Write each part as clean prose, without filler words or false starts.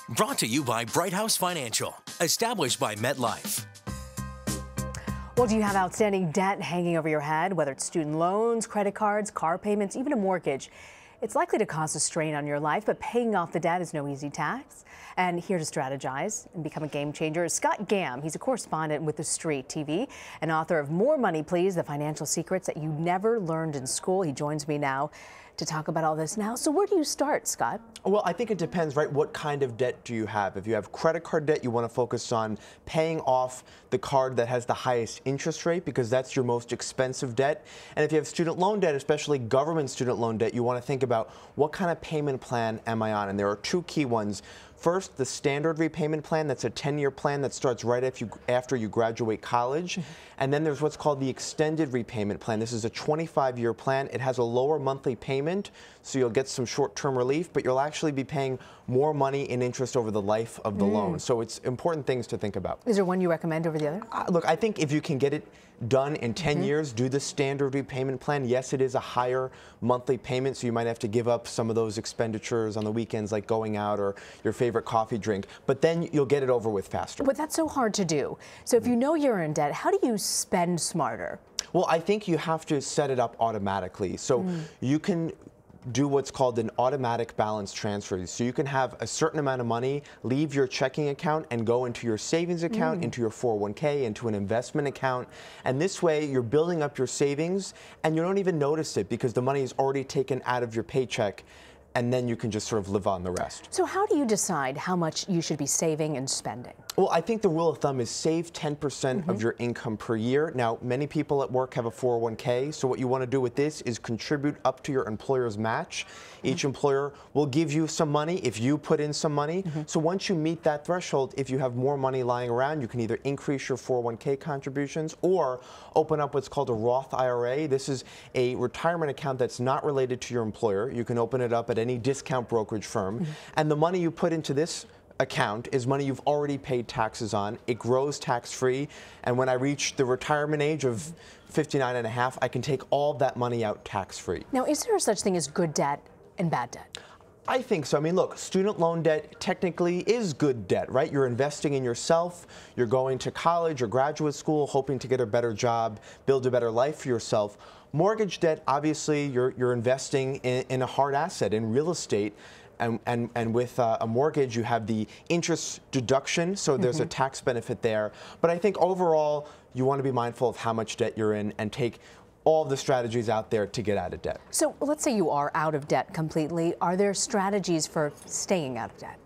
Brought to you by Bright House Financial, established by MetLife. Well, do you have outstanding debt hanging over your head, whether it's student loans, credit cards, car payments, even a mortgage? It's likely to cause a strain on your life, but paying off the debt is no easy task. And here to strategize and become a game changer is Scott Gamm. He's a correspondent with TheStreet TV and author of More Money, Please, The Financial Secrets That You Never Learned in School. He joins me now to talk about all this now. So where do you start, Scott? Well, I think it depends, right? What kind of debt do you have? If you have credit card debt, you want to focus on paying off the card that has the highest interest rate because that's your most expensive debt. And if you have student loan debt, especially government student loan debt, you want to think about what kind of payment plan am I on? And there are two key ones. First, the standard repayment plan. That's a 10-year plan that starts right after you graduate college. And then there's what's called the extended repayment plan. This is a 25-year plan. It has a lower monthly payment, so you'll get some short-term relief, but you'll actually be paying more money in interest over the life of the loan. So it's important things to think about. Is there one you recommend over the other? Look, I think if you can get it done in 10 years, do the standard repayment plan. Yes, it is a higher monthly payment, so you might have to give up some of those expenditures on the weekends, like going out or your favorite coffee drink, but then you'll get it over with faster. But that's so hard to do. So if you know you're in debt, how do you spend smarter? Well, I think you have to set it up automatically. So you can do what's called an automatic balance transfer. So you can have a certain amount of money leave your checking account and go into your savings account, into your 401k, into an investment account. And this way you're building up your savings and you don't even notice it because the money is already taken out of your paycheck, and then you can just sort of live on the rest. So how do you decide how much you should be saving and spending? Well, I think the rule of thumb is save 10% of your income per year. Now, many people at work have a 401k, so what you want to do with this is contribute up to your employer's match. Each employer will give you some money if you put in some money. So once you meet that threshold, if you have more money lying around, you can either increase your 401k contributions or open up what's called a Roth IRA. This is a retirement account that's not related to your employer. You can open it up at any discount brokerage firm. And the money you put into this account is money you've already paid taxes on. It grows tax-free, and when I reach the retirement age of 59 and a half, I can take all of that money out tax-free. Now, is there such thing as good debt and bad debt? I think so. I mean, look, student loan debt technically is good debt, right? You're investing in yourself, you're going to college or graduate school, hoping to get a better job, build a better life for yourself. Mortgage debt, obviously, you're investing in a hard asset, in real estate. And with a mortgage, you have the interest deduction, so there's a tax benefit there. But I think overall, you want to be mindful of how much debt you're in and take all of the strategies out there to get out of debt. So let's say you are out of debt completely. Are there strategies for staying out of debt?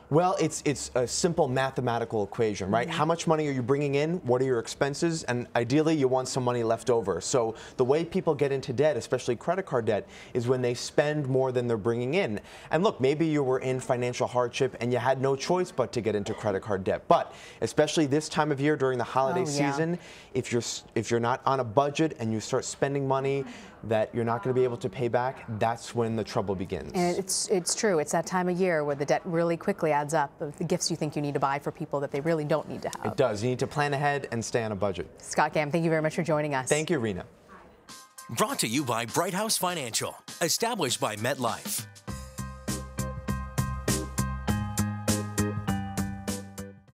Well, it's a simple mathematical equation, right? How much money are you bringing in? What are your expenses? And ideally, you want some money left over. So the way people get into debt, especially credit card debt, is when they spend more than they're bringing in. And look, maybe you were in financial hardship and you had no choice but to get into credit card debt. But especially this time of year during the holiday season, if you're not on a budget and you start spending money that you're not going to be able to pay back, that's when the trouble begins. And it's true. It's that time of year where the debt really quickly adds up of the gifts you think you need to buy for people that they really don't need to have. It does. You need to plan ahead and stay on a budget. Scott Gamm, thank you very much for joining us. Thank you, Rena. Brought to you by Bright House Financial, established by MetLife.